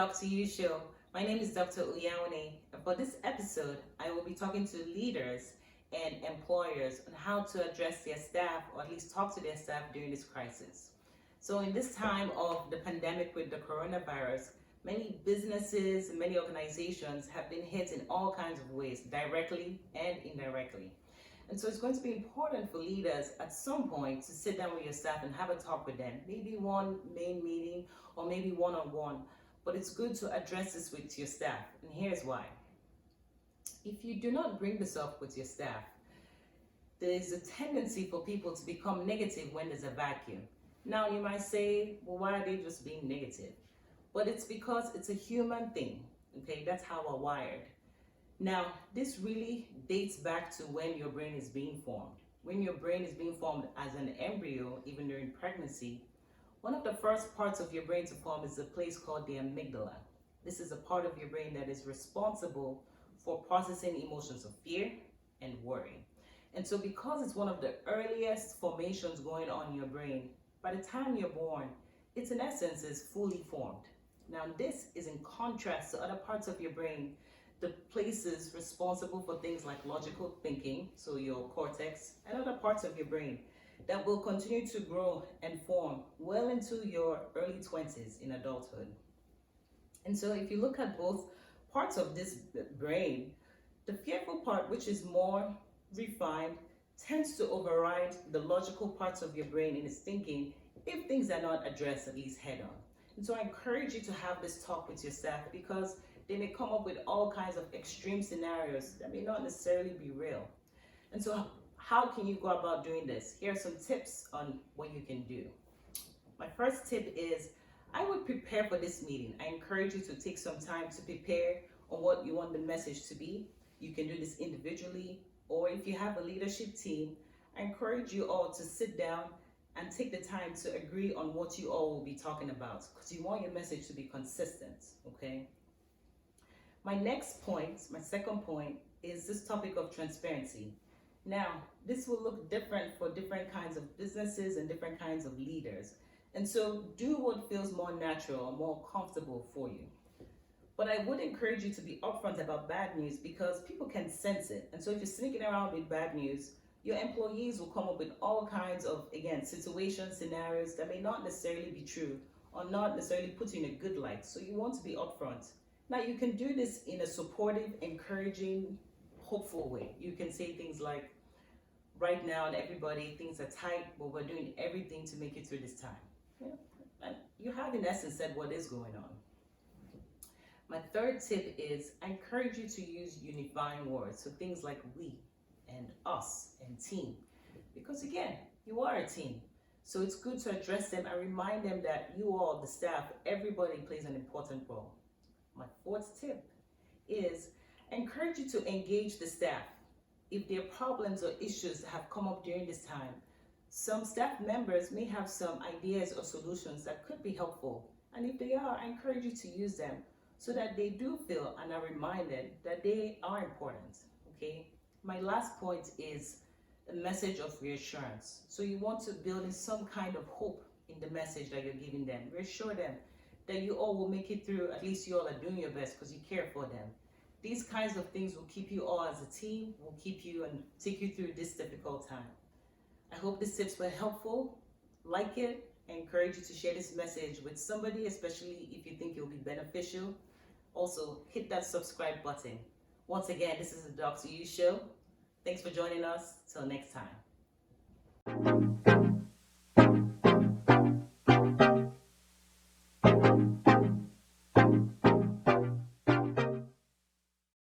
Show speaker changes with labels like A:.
A: Dr. U Show. My name is Dr. Uyawene, and for this episode, I will be talking to leaders and employers on how to address their staff, or at least talk to their staff during this crisis. So, in this time of the pandemic with the coronavirus, many businesses and many organizations have been hit in all kinds of ways, directly and indirectly. And so it's going to be important for leaders at some point to sit down with your staff and have a talk with them, maybe one main meeting or maybe one-on-one. But it's good to address this with your staff, and here's why. If you do not bring this up with your staff, there is a tendency for people to become negative when there's a vacuum. Now you might say, well, why are they just being negative? But it's because it's a human thing, okay? That's how we're wired. Now, this really dates back to when your brain is being formed. When your brain is being formed as an embryo, even during pregnancy, one of the first parts of your brain to form is a place called the amygdala. This is a part of your brain that is responsible for processing emotions of fear and worry. And so because it's one of the earliest formations going on in your brain, by the time you're born, it in essence is fully formed. Now, this is in contrast to other parts of your brain, the places responsible for things like logical thinking, so your cortex, and other parts of your brain that will continue to grow and form well into your early 20s in adulthood. And so if you look at both parts of this brain, the fearful part, which is more refined, tends to override the logical parts of your brain in its thinking if things are not addressed at least head on. And so I encourage you to have this talk with your staff, because they may come up with all kinds of extreme scenarios that may not necessarily be real. And so how can you go about doing this? Here are some tips on what you can do. My first tip is, I would prepare for this meeting. I encourage you to take some time to prepare on what you want the message to be. You can do this individually, or if you have a leadership team, I encourage you all to sit down and take the time to agree on what you all will be talking about, because you want your message to be consistent, okay? My next point, my second point, is this topic of transparency. Now, this will look different for different kinds of businesses and different kinds of leaders. And so do what feels more natural or more comfortable for you. But I would encourage you to be upfront about bad news, because people can sense it. And so if you're sneaking around with bad news, your employees will come up with all kinds of, again, situations, scenarios that may not necessarily be true or not necessarily put you in a good light. So you want to be upfront. Now, you can do this in a supportive, encouraging, hopeful way. You can say things like, right now, and everybody, things are tight, but we're doing everything to make it through this time. Yeah. And you have, in essence, said what is going on. My third tip is, I encourage you to use unifying words. So things like we and us and team. Because again, you are a team. So it's good to address them and remind them that you all, the staff, everybody plays an important role. My fourth tip is, I encourage you to engage the staff. If there are problems or issues that have come up during this time, some staff members may have some ideas or solutions that could be helpful. And if they are, I encourage you to use them so that they do feel and are reminded that they are important, okay? My last point is a message of reassurance. So you want to build in some kind of hope in the message that you're giving them. Reassure them that you all will make it through. At least you all are doing your best because you care for them. These kinds of things will keep you all as a team, will keep you and take you through this difficult time. I hope these tips were helpful. Like it. I encourage you to share this message with somebody, especially if you think it will be beneficial. Also, hit that subscribe button. Once again, this is the Dr. U Show. Thanks for joining us. Till next time.